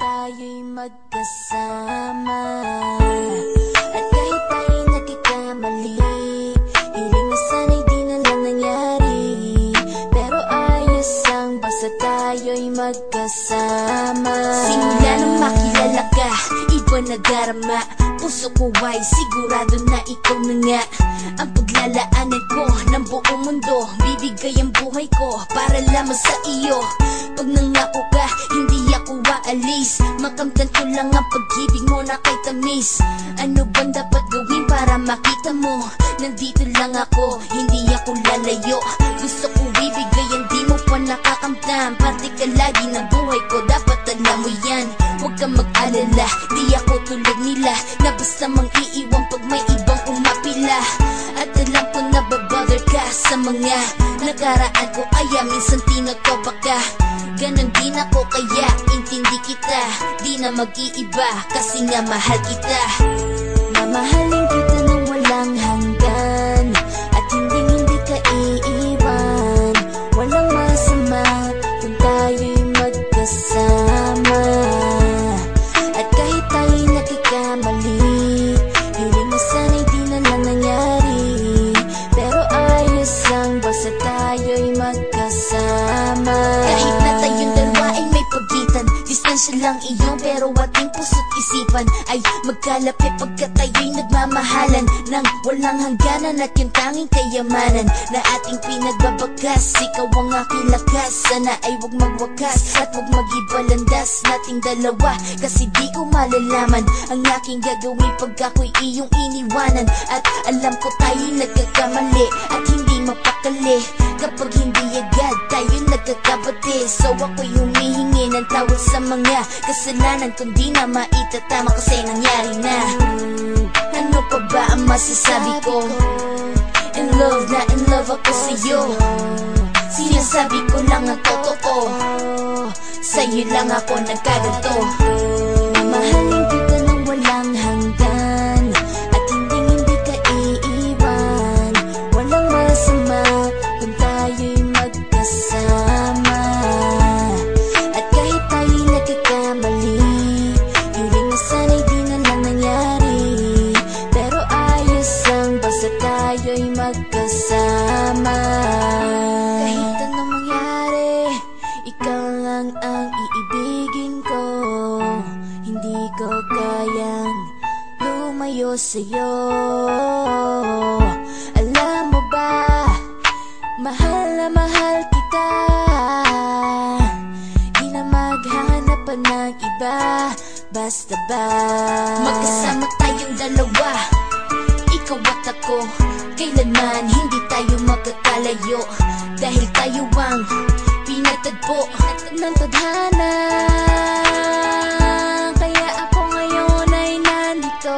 tayo'y magkasama. At kahit tayo'y nagkakamali, hiling na sana'y di na lang nangyari. Pero ayos ang basta tayo'y magkasama. Simula nang makilala ka, iba na darama. Puso ko ay sigurado na ikaw na nga ang paglalaanan ko ng buong mundo. Bibigay ang buhay ko para lamang sa iyo. Pag nangako ka, hindi ako aalis. Makamtan ko lang ang pag-ibig mo na kay tamis. Ano bang dapat gawin para makita mo? Nandito lang ako, hindi ako lalayo. Gusto ko bibigay, hindi mo pa nakakamtam. Parte ka lagi ng buhay ko, dapat alam mo yan. Huwag kang mag-alala, di ako tulad nila na basta mang iiwan pag may ibang umapila. At alam ko na babother ka sa mga nakaraan ko, kaya minsan tinatopa ka. Ganon din ako, kaya intindi kita. Di na mag-iiba kasi nga mahal kita. Mamahalin kita nang walang hanggan, at hindi ka iiwan. Walang masama kung tayo'y magkasama. At kahit tayo'y nagkakamali, hiling na sana'y di na lang nangyari. Pero ayos lang basta tayo'y magkasama. Kahit na tayong dalawa ay may pagitan, distansya lang iyon, pero ating puso't isipan ay magkalapit pagkat tayo'y nagmamahalan ng walang hangganan. At yung tanging kayamanan na ating pinagbabakas, ikaw ang aking lakas. Sana ay huwag magwakas at huwag mag-ibalandas nating dalawa, kasi di ko malalaman ang aking gagawin pag ako'y iyong iniwanan. At alam ko tayo'y nagkakamali at hindi mapakali kapag hindi agad tayo nagkakabati. So ako'y humihingi ng tawad sa mga kasalanan kung di na maitatama kasi nangyari na. Ano pa ba ang masasabi ko? In love na in love ako sa'yo. Sinasabi ko lang ang totoo, sa'yo lang ako nagkaganto. Mamahalin kita nang walang hanggan, at hindi ka iiwan. Walang masama kung tayo'y magkasama. At kahit tayo'y nagkakamali, hiling na sana'y di na lang nangyari. Pero ayos lang basta tayo'y magkasama. Kahit anong mangyari, ikaw lang ang iibigin ko. Hindi ko kayang lumayo sa'yo. Alam mo ba, mahal na mahal kita. Di na maghanap pa ng iba, basta ba magkasama tayong dalawa, ikaw at ako. Kailanman hindi tayo magkakalayo, dahil tayo ang pinagtagpo ng tadhana. Kaya ako ngayon ay nandito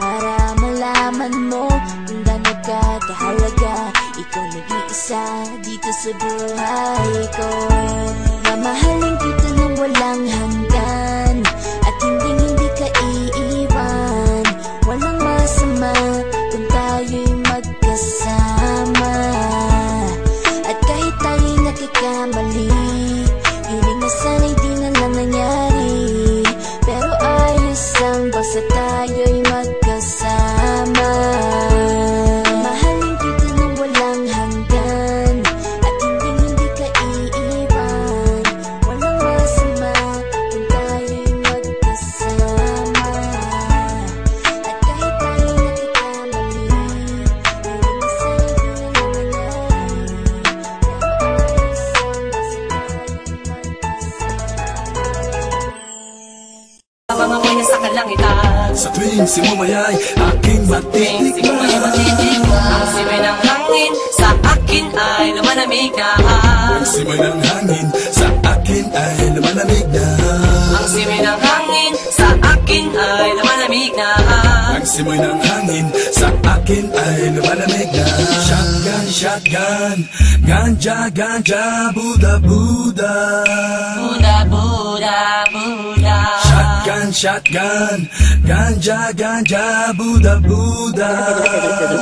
para malaman mo kung gaano ka kahalaga. Ikaw nag-iisa dito sa buhay ko. Mamahalin kita nang walang hanggan, at hindi ka iiwan. Walang masama kung tayo'y magkasama. At kahit tayo'y nagkakamali, hiling na sana'y di na lang nangyari. Pero ayos lang basta tayo'y magkasama. Mahalin kita nang walang hanggan, at hindi ka iiwan. Walang masama kung tayo'y magkasama. At kahit tayo'y nagkakamali, hiling na sana'y di na lang nangyari. Pero ayos lang basta tayo'y magkasama. Mga may nasa kalangitan, Sa tuwing simumayay aking matitikman. ang simay ng hangin sa akin ay lumalamig na. Ang simay ng hangin sa akin ay lumalamig na. Ang simay ng hangin sa akin ay lumalamig na. Ang simoy ng hangin sa akin ay lumalamig na. Shotgun, shotgun, ganja, ganja, Buddha, Buddha. Buddha, Buddha, Buddha. Shotgun, shotgun, ganja, ganja, Buddha, Buddha.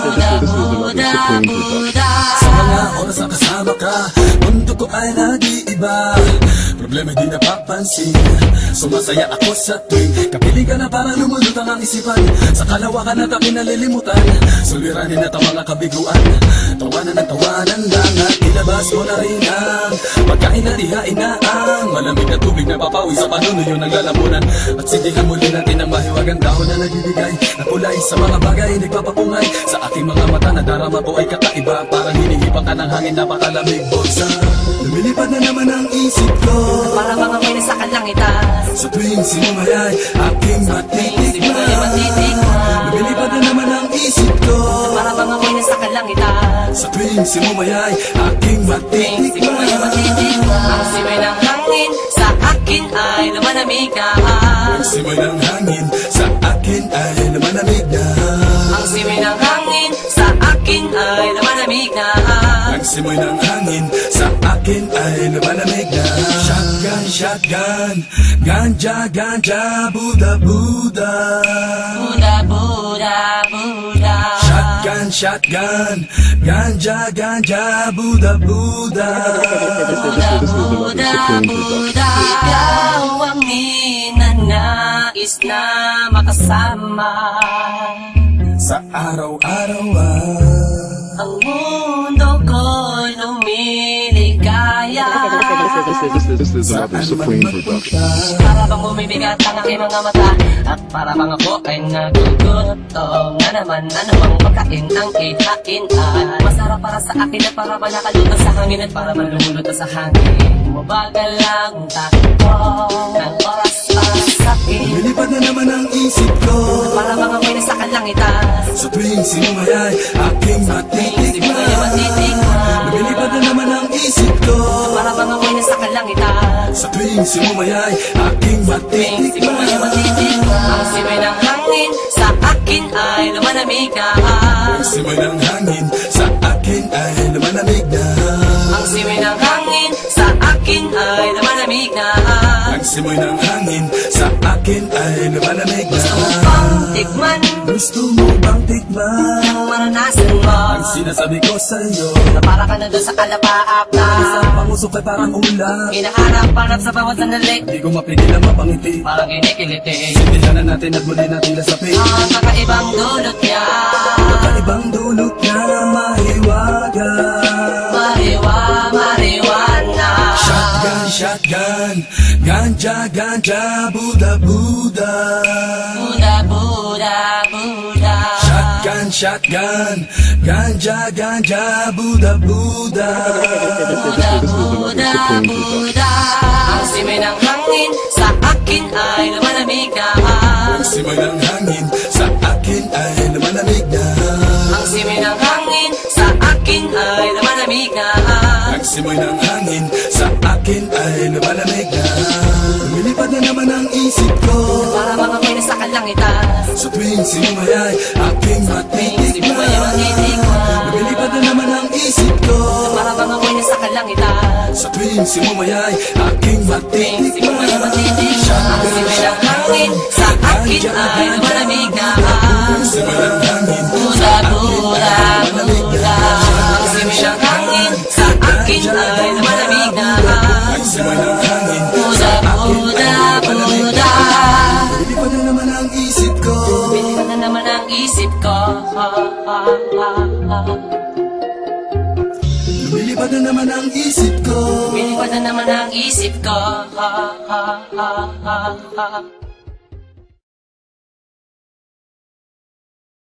Buddha, Buddha, Buddha. Sa mga oras na kasama ka, mundo ko ay nag-iiba. problema di napapansin. Sumasaya ako sa tuwing kapiling ka na parang lumulutang ang isipan. Sa kalawakan at aking nalilimutan, suliranin at ang mga kabiguan. Tawanan at tawanan lang at ilabas mo na rin ang pagkain at ihain na ang malamig na tubig na papawi sa panunuyo ng lalamunan. At sindihan muli natin ang mahiwagang dahon na nagbibigay na kulay sa mga bagay nagpapapungay. Sa aking mga mata na darama ko ay kakaiba, parang hinihipan ka ng hangin, napakalamig bulsa. Lumilipad na naman ang isip ko, Para mga may nasa kalangitan. sa tuwing sinumay aking matitikman. Lumilipad na naman ang isip ko, Para mga may nasa kalangitan. sa tuwing sinumay aking matitikman. Ang simoy ng hangin sa akin ay lumalamig na. Ang simoy ng hangin sa akin ay lumalamig na. Ang simoy ng hangin sa akin ay lumalamig na. Ang simoy ng hangin sa akin ay lumalamig na. Shotgun, shotgun, ganja, ganja, Buddha, Buddha. Buddha, Buddha, Buddha. Shotgun, shotgun, ganja, ganja, Buddha, Buddha. Buddha, Buddha, Buddha. Ikaw ang ninanais na makasama. Sa araw-araw Ang mundo ko'y lumiligaya. This is another Supreme production. Para bang bumibigat ang aking mga mata, at para bang ako ay nagugutom na naman. Ano bang pagkain ang ihain ay masarap para sa akin at para bang nakaluto sa hangin at para bang lumuluto sa hangin. Mabagal lang takbo ng oras para sa akin. lumilipad na naman ang isip ko, Para bang ako'y nasa kalangitan. sa tuwing sinumay aking matitikman. Lumilipad na naman ang isip ko, Para bang ako'y nasa kalangitan. sa tuwing sinumay aking matitikman. Ang simoy ng hangin sa akin ay lumalamig na. Ang simoy ng hangin sa akin ay lumalamig na. Ang simoy ng hangin sa akin ay lumalamig na. Ang simoy ng hangin sa akin ay lumalamig na. Pang tikman, Gusto mo bang tikman maranasan mo, ang sinasabi ko sa'yo? na para ka na doon sa alapaap na Isang pangusok ay parang ulam, hinahanap-hanap sa bawat sandali. di ko mapigilan mapangiti. Parang kinikiliti Sindihan na natin at muli natin lasapin. ang kakaibang dulot niya. Kakaibang dulot niya, mahiwaga. Mariwana. Shotgun, shotgun, ganja, ganja, Buddha, Buddha. Buddha, Buddha, Buddha. Shotgun, shotgun, ganja, ganja, Buddha, Buddha. Buddha, Buddha, Buddha. Ang simoy ng hangin sa akin ay lumalamig na. Ang simoy ng hangin sa akin ay lumalamig na. Ang simoy ng hangin sa akin ay lumalamig na. Ang simoy ng hangin sa akin ay lumalamig na. Lumilipad na naman ang isip ko, Para bang ako'y nasa kalangitan. sa tuwing sinumay aking matitikman. Lumilipad na naman ang isip ko, Para bang ako'y nasa kalangitan. sa tuwing sinumay aking matitikman. Ang simoy ng hangin sa akin ay lumalamig na. Ang simoy ng hangin Buddha, Buddha, Buddha. Ang simoy ng hangin sa akin ay lumalamig na. ang simoy ng hangin Buddha, Buddha, Buddha. lumilipad na naman ang isip ko, Binipan na naman ang isip ko. lumilipad na naman ang isip ko. Binipan na naman ang isip ko.